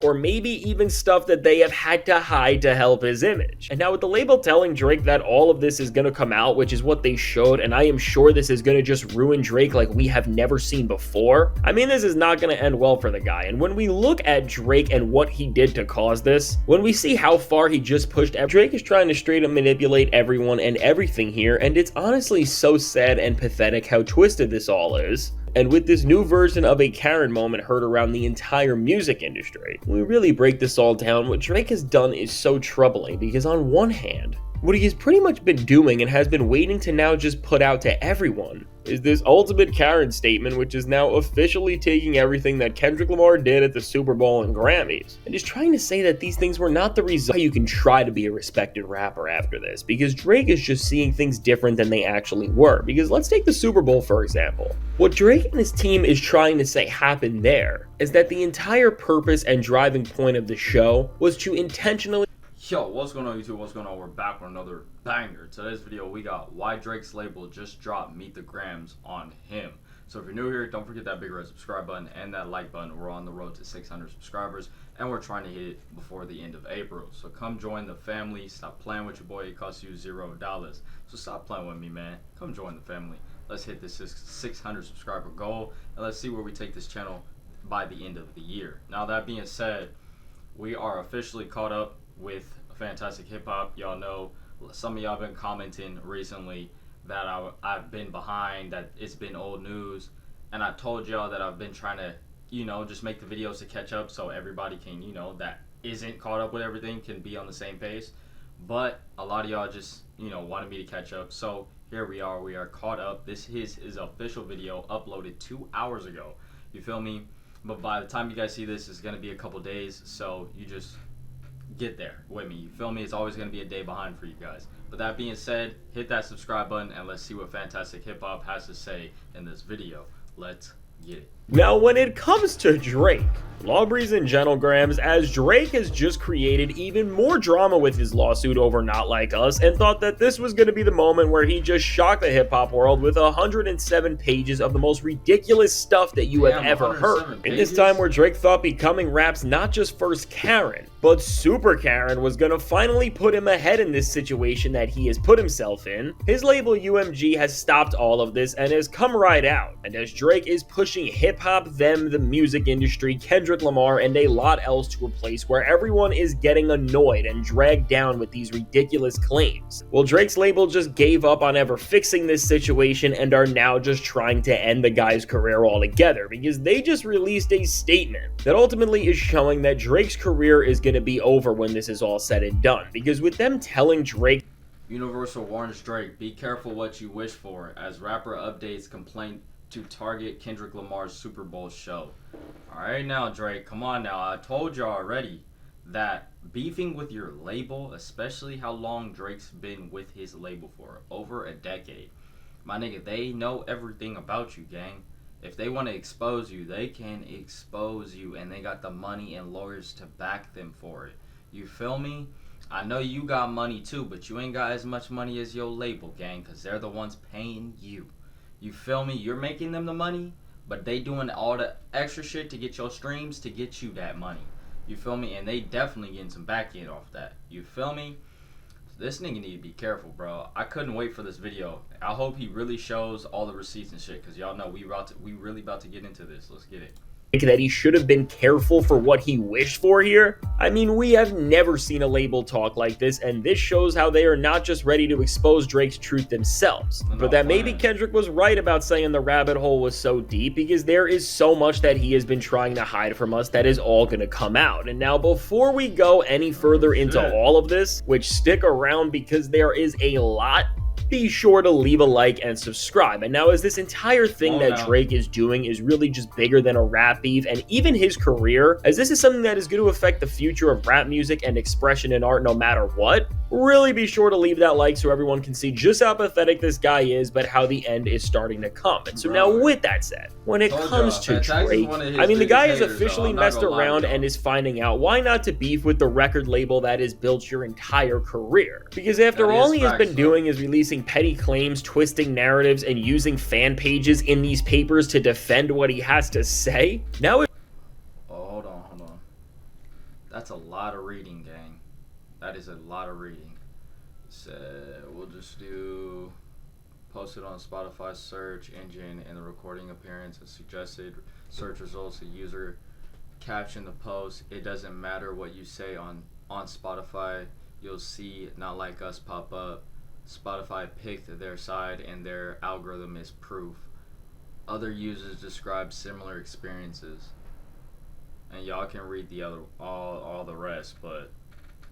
or maybe even stuff that they have had to hide to help his image. And now with the label telling Drake that all of this is gonna come out, which is what they showed, and I am sure this is gonna just ruin Drake like we have never seen before, I mean, this is not gonna end well for the guy. And when we look at Drake and what he did to cause this, when we see how far he just pushed, Drake is trying to straight up manipulate everyone and everything here, and it's honestly so sad and pathetic how twisted this all is. And with this new version of a Karen moment heard around the entire music industry, we really break this all down. What Drake has done is so troubling because on one hand, what he has pretty much been doing and has been waiting to now just put out to everyone is this ultimate Karen statement, which is now officially taking everything that Kendrick Lamar did at the Super Bowl and Grammys and is trying to say that these things were not the result. You can try to be a respected rapper after this, because Drake is just seeing things different than they actually were. Because let's take the Super Bowl for example. What Drake and his team is trying to say happened there is that the entire purpose and driving point of the show was to intentionally. Yo, what's going on YouTube? What's going on? We're back with another banger. Today's video we got why Drake's label just dropped Meet the Grams on him. So if you're new here, don't forget that big red subscribe button and that like button. We're on the road to 600 subscribers and we're trying to hit it before the end of April. So come join the family. Stop playing with your boy. It costs you $0. So stop playing with me, man. Come join the family. Let's hit this 600 subscriber goal and let's see where we take this channel by the end of the year. Now that being said, we are officially caught up with fantastic hip hop. Y'all know, some of y'all been commenting recently that I've been behind, that it's been old news, and I told y'all that I've been trying to, just make the videos to catch up so everybody can, that isn't caught up with everything can be on the same pace. But a lot of y'all just, wanted me to catch up. So here we are caught up. This is his official video uploaded 2 hours ago. You feel me? But by the time you guys see this, it's gonna be a couple days, so you just get there with me. You feel me? It's always going to be a day behind for you guys. But that being said, hit that subscribe button and let's see what Fantastic Hip Hop has to say in this video. Let's get it. Now, when it comes to Drake, Lawbreeze and Gentlegrams, as Drake has just created even more drama with his lawsuit over Not Like Us and thought that this was going to be the moment where he just shocked the hip-hop world with 107 pages of the most ridiculous stuff that you have ever heard. In this time where Drake thought becoming rap's not just first Karen, but Super Karen was going to finally put him ahead in this situation that he has put himself in, his label UMG has stopped all of this and has come right out. And as Drake is pushing hip-hop, them, the music industry, Kendrick Lamar, and a lot else to a place where everyone is getting annoyed and dragged down with these ridiculous claims. Well, Drake's label just gave up on ever fixing this situation and are now just trying to end the guy's career altogether, because they just released a statement that ultimately is showing that Drake's career is going to be over when this is all said and done. Because with them telling Drake, Universal warns Drake, be careful what you wish for, as rapper updates complaint to target Kendrick Lamar's Super Bowl show. Alright now, Drake, come on now. I told you already that beefing with your label, especially how long Drake's been with his label for, over a decade. My nigga, they know everything about you, gang. If they want to expose you, they can expose you, and they got the money and lawyers to back them for it. You feel me? I know you got money too, but you ain't got as much money as your label, gang, because they're the ones paying you. You feel me? You're making them the money, but they doing all the extra shit to get your streams to get you that money. You feel me? And they definitely getting some back end off that. You feel me? This nigga need to be careful, bro. I couldn't wait for this video. I hope he really shows all the receipts and shit, because y'all know we really about to get into this. Let's get it. That he should have been careful for what he wished for here. I mean, we have never seen a label talk like this, and this shows how they are not just ready to expose Drake's truth themselves, but that maybe Kendrick was right about saying the rabbit hole was so deep, because there is so much that he has been trying to hide from us that is all going to come out. And now, before we go any further into all of this, which stick around because there is a lot, be sure to leave a like and subscribe. And now, as this entire thing that Drake is doing is really just bigger than a rap beef and even his career, as this is something that is going to affect the future of rap music and expression in art no matter what, really be sure to leave that like so everyone can see just how pathetic this guy is, but how the end is starting to come. And so now, with that said, when it comes to Drake, I mean, the guy has officially messed around and is finding out why not to beef with the record label that has built your entire career. Because after all he has been doing is releasing petty claims, twisting narratives, and using fan pages in these papers to defend what he has to say, now hold on. That's a lot of reading, gang. That is a lot of reading. So we'll just do posted on Spotify search engine and the recording appearance and suggested search results. The user caption the post. It doesn't matter what you say on Spotify. You'll see Not Like Us pop up. Spotify picked their side and their algorithm is proof. Other users describe similar experiences. And y'all can read the other all the rest, but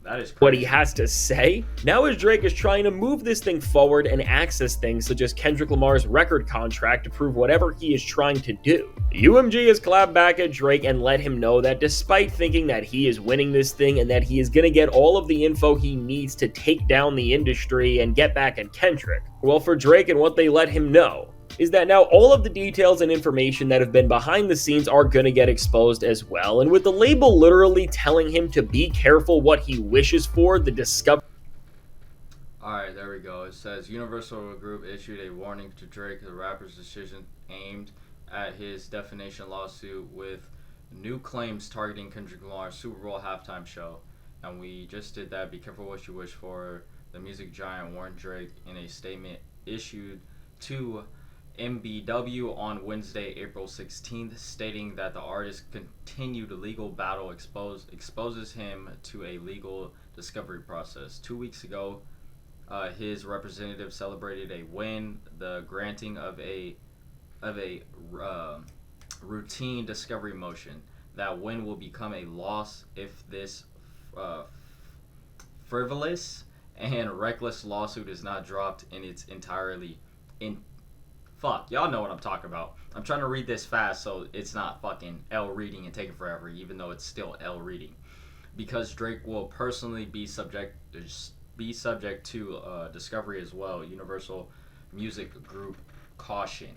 that is crazy. What he has to say. Now as Drake is trying to move this thing forward and access things such as Kendrick Lamar's record contract to prove whatever he is trying to do. UMG has clapped back at Drake and let him know that despite thinking that he is winning this thing and that he is going to get all of the info he needs to take down the industry and get back at Kendrick, well, for Drake and what they let him know is that now all of the details and information that have been behind the scenes are going to get exposed as well, and with the label literally telling him to be careful what he wishes for, the discovery. Alright, there we go. It says Universal Group issued a warning to Drake, the rapper's decision aimed at his defamation lawsuit with new claims targeting Kendrick Lamar's Super Bowl halftime show. And we just did that. Be careful what you wish for. The music giant warned Drake in a statement issued to MBW on Wednesday, April 16th, stating that the artist's continued legal battle exposes him to a legal discovery process. 2 weeks ago, his representative celebrated a win, the granting of a routine discovery motion. That win will become a loss if this frivolous and reckless lawsuit is not dropped in its entirety. Fuck, y'all know what I'm talking about. I'm trying to read this fast so it's not fucking L reading and taking forever, even though it's still L reading. Because Drake will personally be subject to discovery as well. Universal Music Group caution.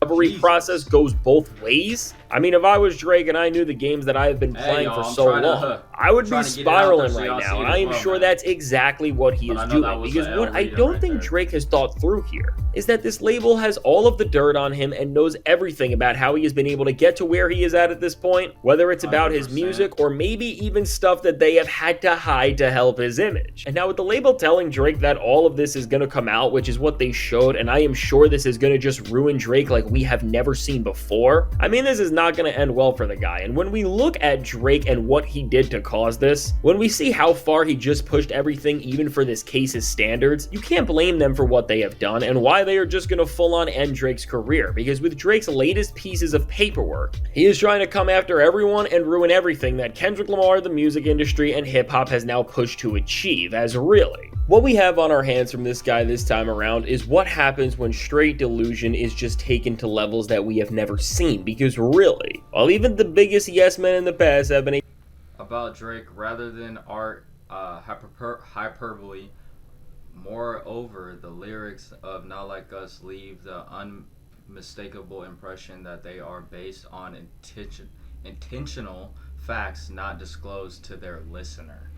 Recovery process goes both ways. I mean, if I was Drake and I knew the games that I have been playing for so long, I would be spiraling right now, and I am sure that's exactly what he is doing. Because what I don't think Drake has thought through here is that this label has all of the dirt on him and knows everything about how he has been able to get to where he is at this point, whether it's about his music or maybe even stuff that they have had to hide to help his image. And now with the label telling Drake that all of this is going to come out, which is what they showed, and I am sure this is going to just ruin Drake like we have never seen before. I mean, this is not going to end well for the guy. And when we look at Drake and what he did to cause this, when we see how far he just pushed everything, even for this case's standards, you can't blame them for what they have done and why they are just going to full on end Drake's career. Because with Drake's latest pieces of paperwork, he is trying to come after everyone and ruin everything that Kendrick Lamar, the music industry, and hip hop has now pushed to achieve. As really, what we have on our hands from this guy this time around is what happens when straight delusion is just taken to levels that we have never seen. Because really, while even the biggest yes men in the past have been about Drake rather than art hyperbole, moreover, the lyrics of Not Like Us leave the unmistakable impression that they are based on intentional facts not disclosed to their listener.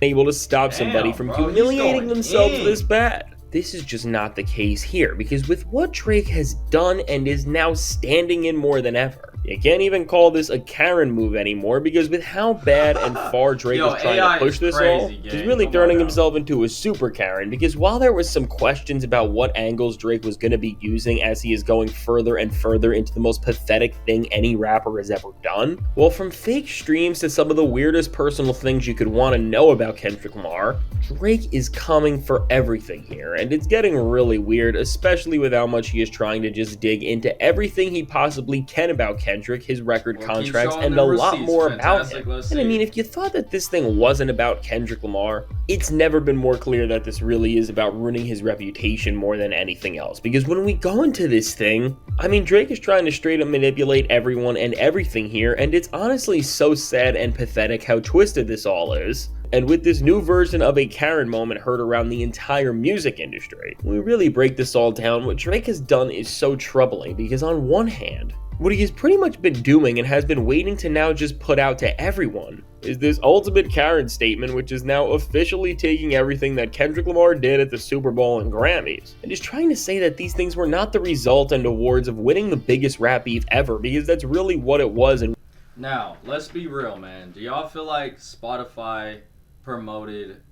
Able to stop somebody from humiliating themselves this bad. This is just not the case here, because with what Drake has done and is now standing in more than ever, you can't even call this a Karen move anymore, because with how bad and far Drake is trying to push this all, he's really turning himself into a super Karen, because while there was some questions about what angles Drake was going to be using as he is going further and further into the most pathetic thing any rapper has ever done, well, from fake streams to some of the weirdest personal things you could want to know about Kendrick Lamar, Drake is coming for everything here, and it's getting really weird, especially with how much he is trying to just dig into everything he possibly can about Kendrick, his record contracts, and a lot more about him. And I mean, if you thought that this thing wasn't about Kendrick Lamar, it's never been more clear that this really is about ruining his reputation more than anything else. Because when we go into this thing, I mean, Drake is trying to straight up manipulate everyone and everything here, and it's honestly so sad and pathetic how twisted this all is. And with this new version of a Karen moment heard around the entire music industry, when we really break this all down, what Drake has done is so troubling, because on one hand, what he has pretty much been doing and has been waiting to now just put out to everyone is this ultimate Karen statement, which is now officially taking everything that Kendrick Lamar did at the Super Bowl and Grammys, and is trying to say that these things were not the result and awards of winning the biggest rap beef ever, because that's really what it was. And Now, let's be real, man. Do y'all feel like Spotify promoted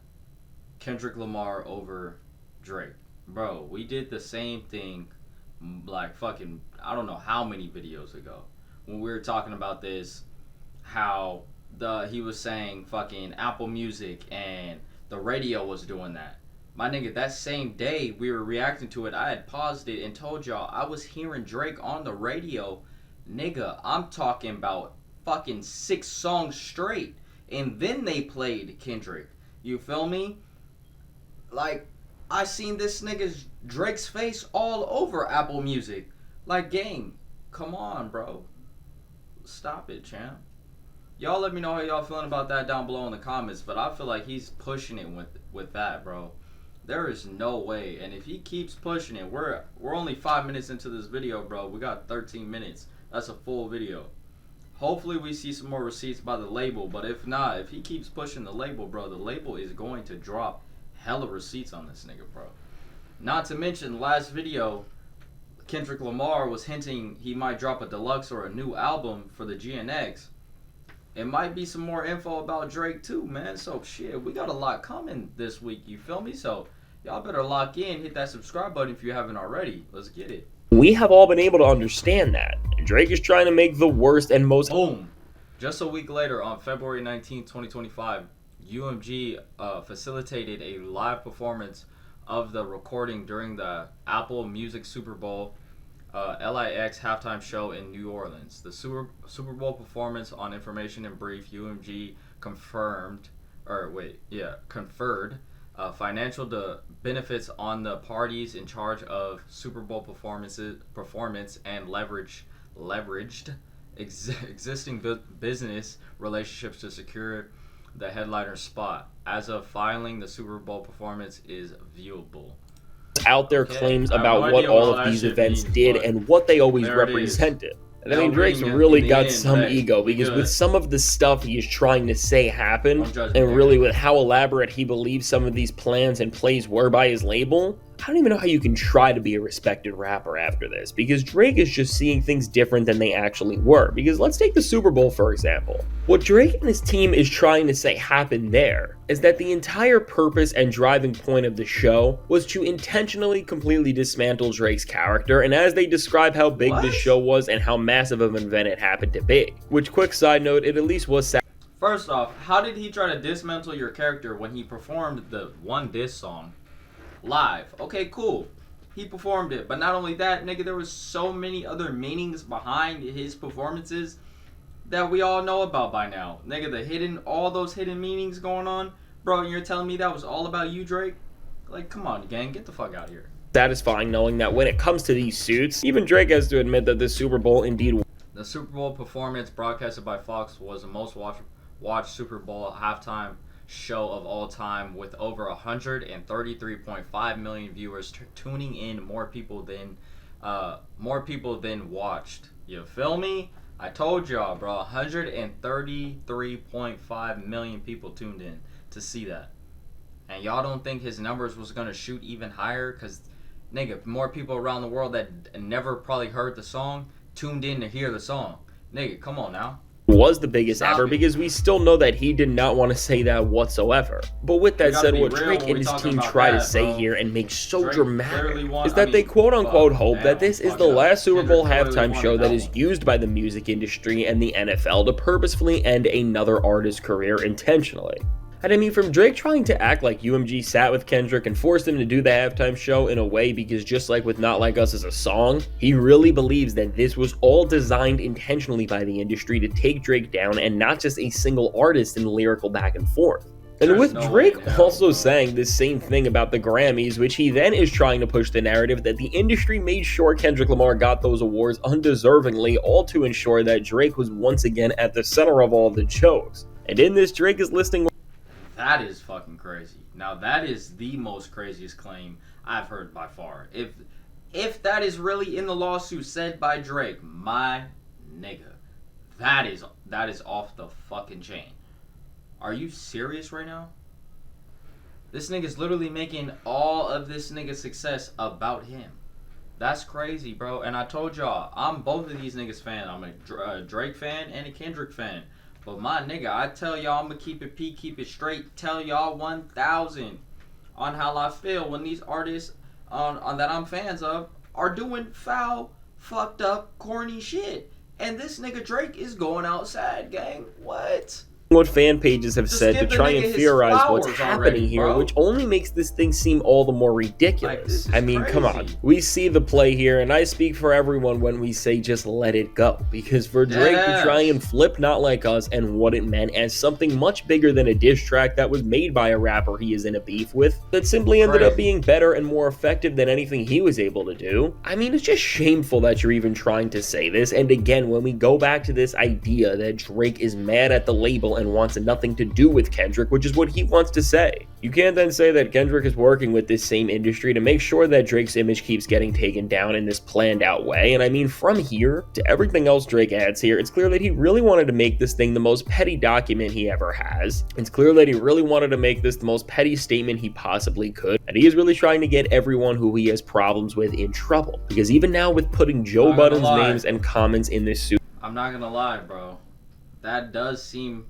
Kendrick Lamar over Drake? Bro, we did the same thing like fucking I don't know how many videos ago when we were talking about this, how he was saying fucking Apple Music and the radio was doing that. My nigga, that same day we were reacting to it, I had paused it and told y'all I was hearing Drake on the radio. Nigga, I'm talking about fucking 6 songs straight. And then they played Kendrick. You feel me? Like, I seen this nigga's Drake's face all over Apple Music. Like, gang, come on, bro. Stop it, champ. Y'all let me know how y'all feeling about that down below in the comments, but I feel like he's pushing it with that, bro. There is no way, and if he keeps pushing it, we're only 5 minutes into this video, bro. We got 13 minutes. That's a full video. Hopefully we see some more receipts by the label, but if not, if he keeps pushing the label, bro, the label is going to drop hella receipts on this nigga, bro. Not to mention, last video, Kendrick Lamar was hinting he might drop a deluxe or a new album for the GNX. It might be some more info about Drake too, man. So shit, we got a lot coming this week, you feel me? So y'all better lock in, hit that subscribe button if you haven't already. Let's get it. We have all been able to understand that. Drake is trying to make the worst and most... Boom! Just a week later, on February 19, 2025, UMG facilitated a live performance of the recording during the Apple Music Super Bowl LIX halftime show in New Orleans. The Super Bowl performance, on information in brief, UMG conferred financial benefits on the parties in charge of Super Bowl performance and leveraged existing business relationships to secure the headliner spot. As of filing, the Super Bowl performance is viewable. Out there claims about what all of these events did and what they always represented. And I mean, Drake's really got some ego, because with some of the stuff he is trying to say happened, and really with how elaborate he believes some of these plans and plays were by his label, I don't even know how you can try to be a respected rapper after this, because Drake is just seeing things different than they actually were. Because let's take the Super Bowl, for example. What Drake and his team is trying to say happened there is that the entire purpose and driving point of the show was to intentionally completely dismantle Drake's character, and as they describe how big this show was and how massive of an event it happened to be. Which, quick side note, it at least was sad. First off, how did he try to dismantle your character when he performed the one diss song live? Okay, cool. He performed it, but not only that, nigga, there was so many other meanings behind his performances that we all know about by now. Nigga, all those hidden meanings going on, bro, and you're telling me that was all about you, Drake? Like, come on, gang, get the fuck out of here. Satisfying knowing that when it comes to these suits, even Drake has to admit that this Super Bowl indeed... The Super Bowl performance broadcasted by Fox was the most watched Super Bowl halftime show of all time, with over 133.5 million viewers tuning in, more people than watched. You feel me? I told y'all, bro, 133.5 million people tuned in to see that. And y'all don't think his numbers was gonna shoot even higher? Cause nigga, more people around the world that never probably heard the song tuned in to hear the song. Nigga, come on now. Was the biggest ever, because we still know that he did not want to say that whatsoever. But with that said, what Drake and his team try to say here and make so dramatic is that they quote unquote hope that this is the last Super Bowl halftime show that is used by the music industry and the NFL to purposefully end another artist's career intentionally. And I mean, from Drake trying to act like UMG sat with Kendrick and forced him to do the halftime show in a way, because just like with Not Like Us as a song, he really believes that this was all designed intentionally by the industry to take Drake down, and not just a single artist in lyrical back and forth. And with Drake also saying this same thing about the Grammys, which he then is trying to push the narrative that the industry made sure Kendrick Lamar got those awards undeservingly, all to ensure that Drake was once again at the center of all the jokes. And in this, Drake is listing... That is fucking crazy. Now that is the most craziest claim I've heard by far. If that is really in the lawsuit said by Drake, my nigga, that is off the fucking chain. Are you serious right now? This nigga's literally making all of this nigga's success about him. That's crazy, bro. And I told y'all, I'm both of these niggas fan. I'm a Drake fan and a Kendrick fan. But my nigga, I tell y'all, I'm gonna keep it P, keep it straight. Tell y'all 1,000 on how I feel when these artists on that I'm fans of are doing foul, fucked up, corny shit. And this nigga Drake is going outside, gang. What fan pages have said to try and theorize what's happening here, which only makes this thing seem all the more ridiculous. Like, I mean, come on. We see the play here, and I speak for everyone when we say just let it go. Because for Drake to try and flip Not Like Us and what it meant as something much bigger than a diss track that was made by a rapper he is in a beef with, that simply ended up being better and more effective than anything he was able to do. I mean, it's just shameful that you're even trying to say this. And again, when we go back to this idea that Drake is mad at the label and wants nothing to do with Kendrick, which is what he wants to say. You can't then say that Kendrick is working with this same industry to make sure that Drake's image keeps getting taken down in this planned out way. And I mean, from here to everything else Drake adds here, it's clear that he really wanted to make this thing the most petty document he ever has. It's clear that he really wanted to make this the most petty statement he possibly could. And he is really trying to get everyone who he has problems with in trouble. Because even now with putting Joe Budden's names and comments in this suit, I'm not gonna lie, bro. That does seem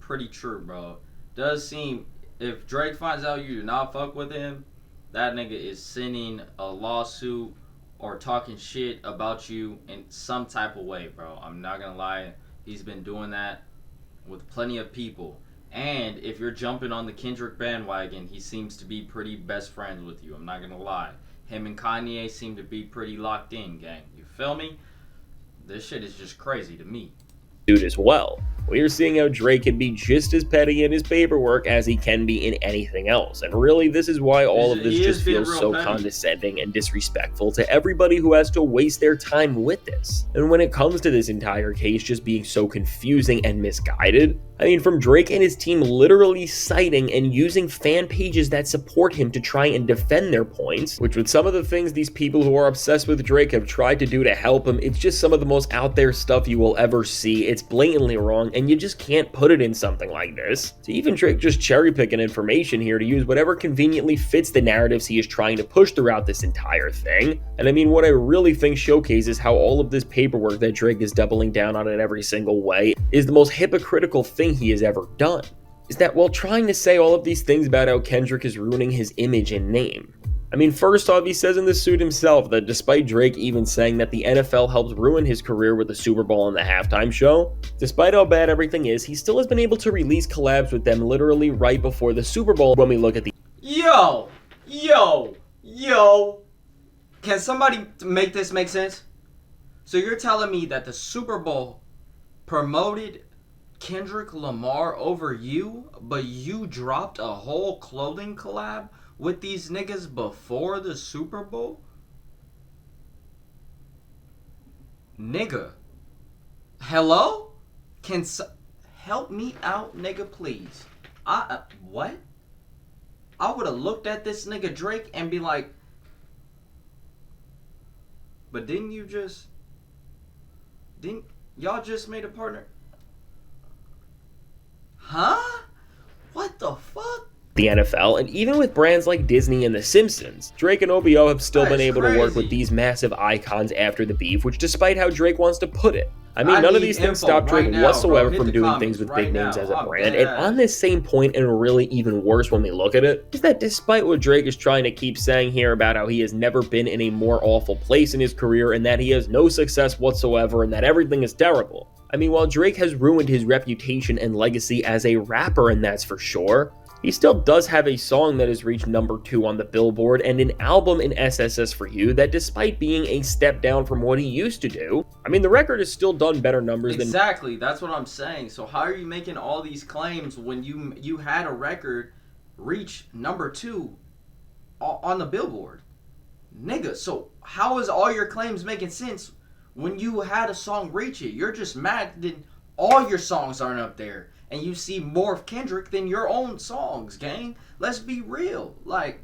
pretty true, bro. Does seem, if Drake finds out you do not fuck with him, that nigga is sending a lawsuit or talking shit about you in some type of way, bro. I'm not gonna lie. He's been doing that with plenty of people. And if you're jumping on the Kendrick bandwagon, he seems to be pretty best friends with you. I'm not gonna lie. Him and Kanye seem to be pretty locked in, gang. You feel me? This shit is just crazy to me. As well. We are seeing how Drake can be just as petty in his paperwork as he can be in anything else. And really, this is why all of this just feels so condescending and disrespectful to everybody who has to waste their time with this. And when it comes to this entire case just being so confusing and misguided, I mean, from Drake and his team literally citing and using fan pages that support him to try and defend their points, which with some of the things these people who are obsessed with Drake have tried to do to help him, it's just some of the most out there stuff you will ever see. It's blatantly wrong, and you just can't put it in something like this. So even Drake just cherry picking information here to use whatever conveniently fits the narratives he is trying to push throughout this entire thing. And I mean, what I really think showcases how all of this paperwork that Drake is doubling down on in every single way is the most hypocritical thing he has ever done. Is that while trying to say all of these things about how Kendrick is ruining his image and name. I mean, first off, he says in the suit himself that despite Drake even saying that the NFL helped ruin his career with the Super Bowl and the halftime show, despite how bad everything is, he still has been able to release collabs with them literally right before the Super Bowl. When we look at the Yo! Can somebody make this make sense? So you're telling me that the Super Bowl promoted Kendrick Lamar over you, but you dropped a whole clothing collab with these niggas before the Super Bowl? Nigga. Hello? Help me out, nigga, please. What? I would have looked at this nigga Drake and be like, but didn't y'all just made a partner? Huh? What the fuck? The NFL, and even with brands like Disney and The Simpsons, Drake and OBO have still been able to work with these massive icons after the beef, which despite how Drake wants to put it, I mean, none of these things stop Drake whatsoever from doing things with big names as a brand. And on this same point, and really even worse when we look at it, is that despite what Drake is trying to keep saying here about how he has never been in a more awful place in his career and that he has no success whatsoever and that everything is terrible. I mean, while Drake has ruined his reputation and legacy as a rapper, and that's for sure, he still does have a song that has reached number 2 on the Billboard and an album in SSS for You that, despite being a step down from what he used to do, I mean, the record has still done better numbers than... Exactly, that's what I'm saying. So how are you making all these claims when you had a record reach number 2 on the Billboard? Nigga, so how is all your claims making sense when you had a song reach it? You're just mad that all your songs aren't up there. And you see more of Kendrick than your own songs, gang. Let's be real. Like,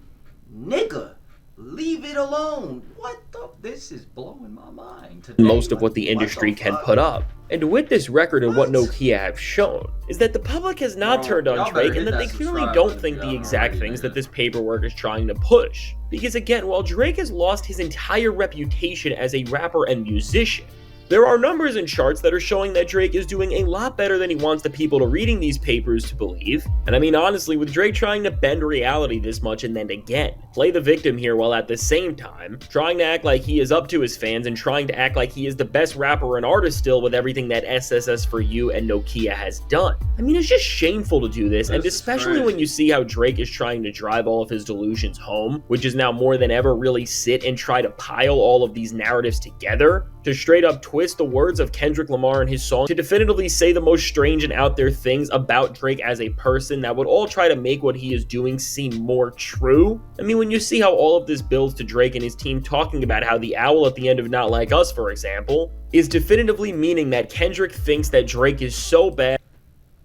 nigga, leave it alone. What the This is blowing my mind. Most of what the industry can put up. And with this record and what Nokia have shown, is that the public has not turned on Drake and that they clearly don't think the exact things that this paperwork is trying to push. Because again, while Drake has lost his entire reputation as a rapper and musician, there are numbers and charts that are showing that Drake is doing a lot better than he wants the people to reading these papers to believe. And I mean, honestly, with Drake trying to bend reality this much and then again, play the victim here while at the same time trying to act like he is up to his fans and trying to act like he is the best rapper and artist still with everything that SSS for You and Nokia has done. I mean, it's just shameful to do this, and especially when you see how Drake is trying to drive all of his delusions home, which is now more than ever really sit and try to pile all of these narratives together to straight up twist the words of Kendrick Lamar in his song to definitively say the most strange and out there things about Drake as a person that would all try to make what he is doing seem more true. I mean, when you see how all of this builds to Drake and his team talking about how the owl at the end of Not Like Us, for example, is definitively meaning that Kendrick thinks that Drake is so bad.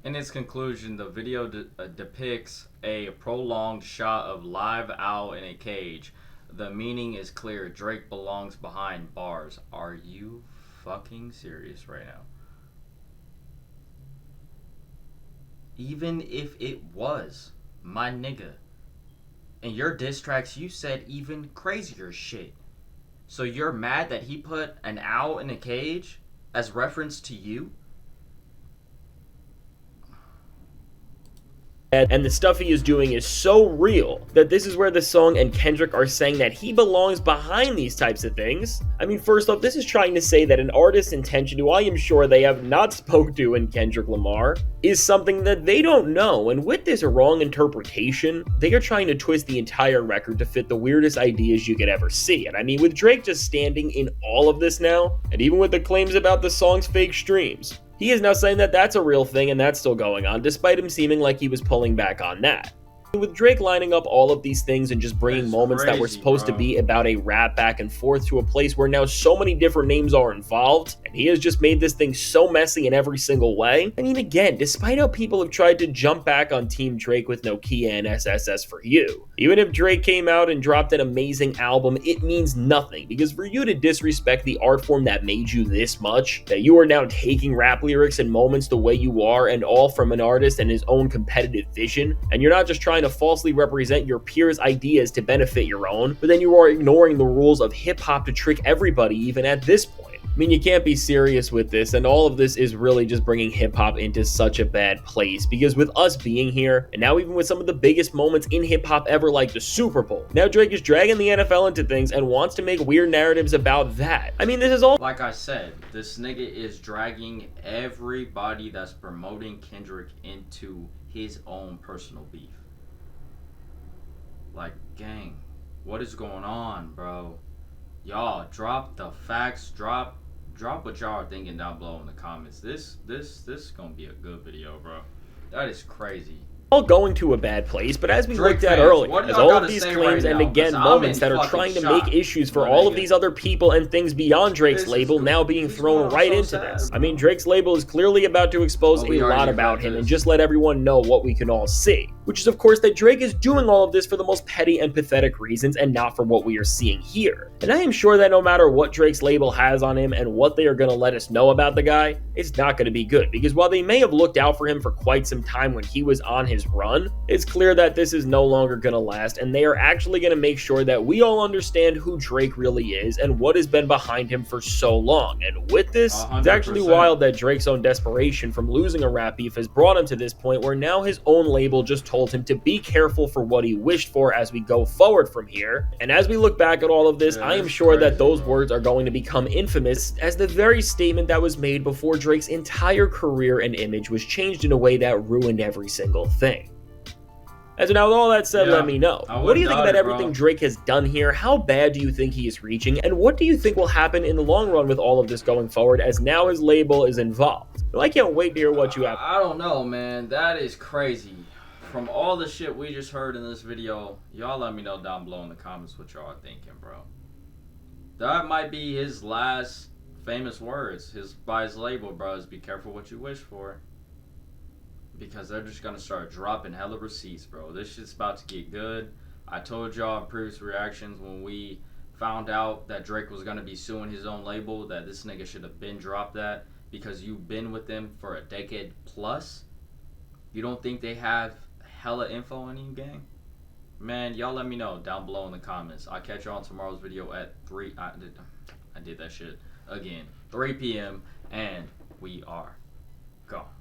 In its conclusion, the video depicts a prolonged shot of live owl in a cage. The meaning is clear. Drake belongs behind bars. Are you fucking serious right now? Even if it was, my nigga, in your diss tracks you said even crazier shit. So you're mad that he put an owl in a cage as reference to you? And the stuff he is doing is so real that this is where the song and Kendrick are saying that he belongs behind these types of things. I mean, first off, this is trying to say that an artist's intention, who I am sure they have not spoke to in Kendrick Lamar, is something that they don't know. And with this wrong interpretation, they are trying to twist the entire record to fit the weirdest ideas you could ever see. And I mean, with Drake just standing in all of this now, and even with the claims about the song's fake streams, he is now saying that that's a real thing and that's still going on, despite him seeming like he was pulling back on that. With Drake lining up all of these things and just bringing moments that were supposed to be about a rap back and forth to a place where now so many different names are involved, and he has just made this thing so messy in every single way. I mean, again, despite how people have tried to jump back on Team Drake with Nokia and SSS for You, even if Drake came out and dropped an amazing album, it means nothing, because for you to disrespect the art form that made you this much, that you are now taking rap lyrics and moments the way you are, and all from an artist and his own competitive vision, and you're not just trying to falsely represent your peers' ideas to benefit your own, but then you are ignoring the rules of hip-hop to trick everybody even at this point. I mean, you can't be serious with this, and all of this is really just bringing hip-hop into such a bad place, because with us being here, and now even with some of the biggest moments in hip-hop ever like the Super Bowl, now Drake is dragging the NFL into things and wants to make weird narratives about that. I mean, this is all— like I said, this nigga is dragging everybody that's promoting Kendrick into his own personal beef. Like, gang, what is going on, bro? Y'all, drop the facts, drop what y'all are thinking down below in the comments. This is gonna be a good video, bro. That is crazy. All going to a bad place, but as we looked at earlier, as all of these claims and again moments that are trying to make issues for all of these other people and things beyond Drake's label now being thrown right into this. I mean, Drake's label is clearly about to expose a lot about him and just let everyone know what we can all see, which is of course that Drake is doing all of this for the most petty and pathetic reasons and not for what we are seeing here. And I am sure that no matter what Drake's label has on him and what they are going to let us know about the guy, it's not going to be good, because while they may have looked out for him for quite some time when he was on his run, it's clear that this is no longer going to last, and they are actually going to make sure that we all understand who Drake really is and what has been behind him for so long. And with this, 100%. It's actually wild that Drake's own desperation from losing a rap beef has brought him to this point where now his own label just told him to be careful for what he wished for as we go forward from here. And as we look back at all of this, I am sure that those words are going to become infamous as the very statement that was made before Drake's entire career and image was changed in a way that ruined every single thing. As now, with all that said, let me know. What do you think about everything Drake has done here? How bad do you think he is reaching? And what do you think will happen in the long run with all of this going forward, as now his label is involved? Well, I can't wait to hear what you have. I don't know, man. That is crazy. From all the shit we just heard in this video, y'all let me know down below in the comments what y'all are thinking, bro. That might be his last famous words by his label, bro, is be careful what you wish for. Because they're just gonna start dropping hella receipts, bro. This shit's about to get good. I told y'all in previous reactions when we found out that Drake was gonna be suing his own label, that this nigga should have been dropped that because you've been with them for a decade plus. You don't think they have hella info on you, gang? Man, y'all let me know down below in the comments. I'll catch y'all on tomorrow's video at 3. I did that shit again. 3 p.m. and we are gone.